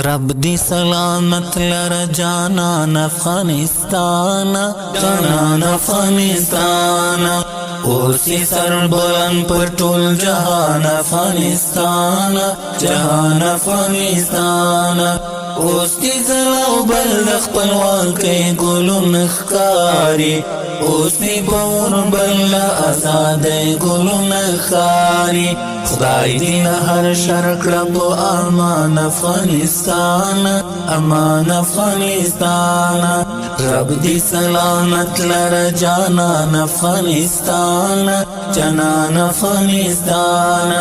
رب دی سلامت لر جانان افغانستان، جانان افغانستان. اوسی سر بلند پر ټول جهان افغانستان، جهان افغانستان. اوس دی زلو بل د خپلواکۍ ګلونه ښکاري، اوس دی پور بل آزادۍ ګلونه ښکاري. خدای دی له هر شر کړه په امان افغانستان، امان افغانستان. رب دی سلامت لر جانان افغانستان، جانان افغانستان.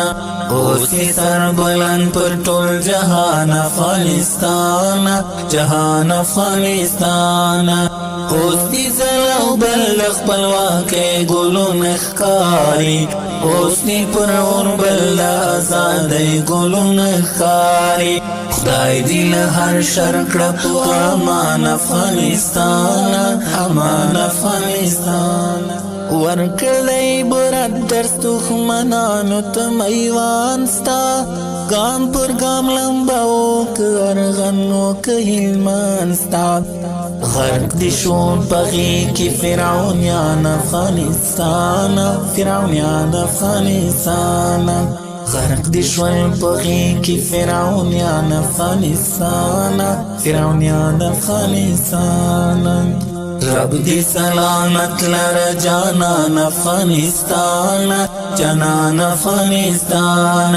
اوسی سر بلند پر ټول جهان افغانستان، جهان افغانستان. اوس دی زلو بل خپلواکۍ ګلونه ښکاري، اوس دی پر اور بل آزادۍ ګلونه ښکاري. خدای دی له هر شر کړه په امان افغانستان، امان افغانستان. ورکړی برات درس دښمنانو ته میوان ستا، ګام پر ګام لمباو که ارغنو که هلمان ستا. غرق دی شون پغی کی فرعونیان افغانستان، فرعونیان افغانستان. غرق دی شون پغی کی فرعونیان افغانستان، فرعونیان افغانستان. رب دی سلامت لر جانان افغانستان، جانان افغانستان.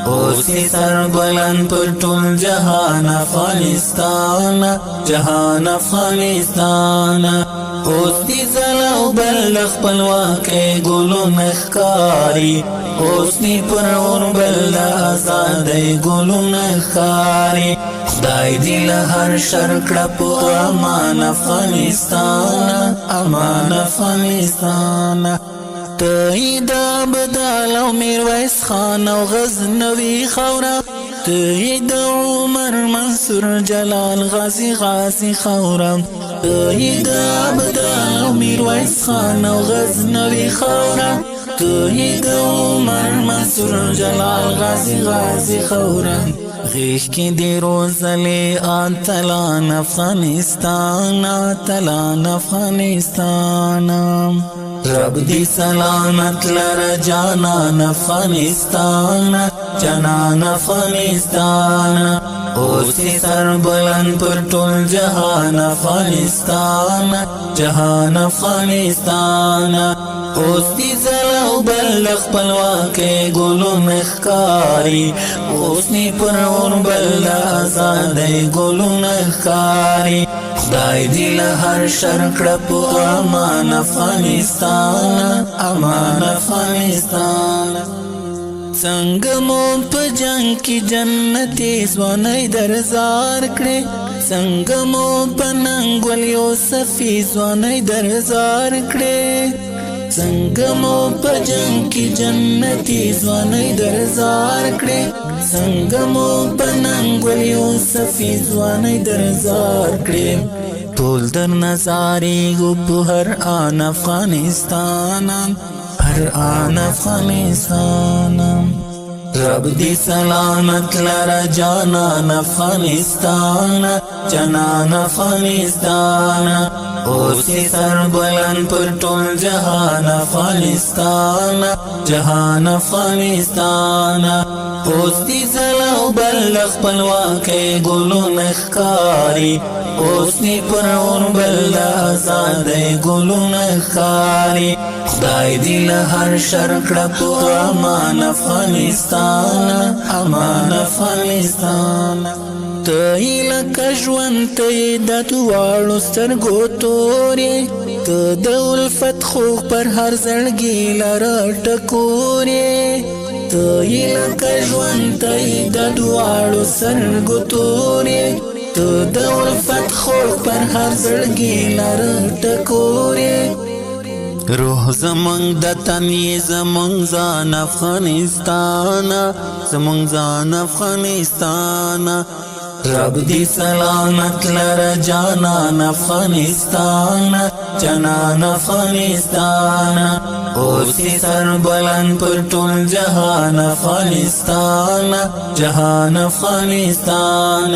اوسی سر بلند پر ټول جهان افغانستان، جهان افغانستان. اوس دی زلو بل خپلواکۍ ګلونه ښکاري، اوس دی پر اور بل آزادۍ ګلونه ښکاري. خدای دی له هر شر کړه په امان افغانستان، امان افغانستان. ته د ابدال او میرویس خان او غزنوي خاوره، ته د عمر منصور جلال غازي غازي خاوره. ته د ابدال او میرویس خان او غزنوي خاوره، ته د عمر منصور جلال غازي غازي خاوره. غیش کی دی روزلی آتلان افغانستان، آتلان افغانستان. رب دی سلامت لر جانان افغانستان، جانان افغانستان. اوسی سر بلند پر ټول جهان افغانستان، جهان افغانستان. اوس دی زلو بل خپلواکۍ ګلونه ښکاري، اوس دی پر اور بل آزادۍ ګلونه ښکاري. خدای دی له هر شر کړه په امان افغانستان، امان افغانستان. څنګه مو په جنگ کې جنتي ځوانۍ درزار کړې، څنګه مو په ننګول یوسفي ځوانۍ درزار کړې. څنګه مو په جنگ کې جنتي ځوانۍ درزار کړې، څنګه مو په ننګول یوسفي ځوانۍ درزار کړې. ټول در نظارېږو په هر آن افغانستان، هر آن افغانستان. رب دی سلامت لر جانان افغانستان، جانان افغانستان. اوسی سر بلند پر ټول جهان افغانستان، جهان افغانستان. اوس دی زلو بل خپلواکۍ ګلونه ښکاري، اوس دی پر اور بل آزادۍ ګلونه ښکاري. خدای دی له هر شر کړه په امان افغانستان، امان افغانستان. ته یې لکه ژوند ته یې د دواړو سترګو تورې، ته د الفت خوږ پر هر زړګي لره ټکورې. ته یې لکه ژوند ته یې د دواړو سترګو تورې، ته د الفت خوږ پر هر زړګي لره ټکورې. روح زمونږ د تن یې زمونږ ځان افغانستان، زمونږ ځان افغانستان. رب دی سلامت لر جانان افغانستان جانان افغانستان اوسی سر بلند پر ټول جهان افغانستان جهان افغانستان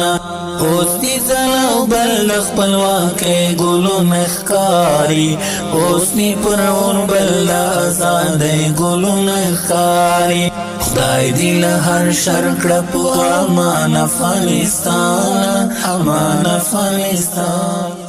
اوس دی زلو بل خپلواکۍ ګلونه ښکاري اوس دی پر اور بل ازادۍ ګلونه ښکاري خدای دی له هر شر کړه په امان افغانستان امان افغانستان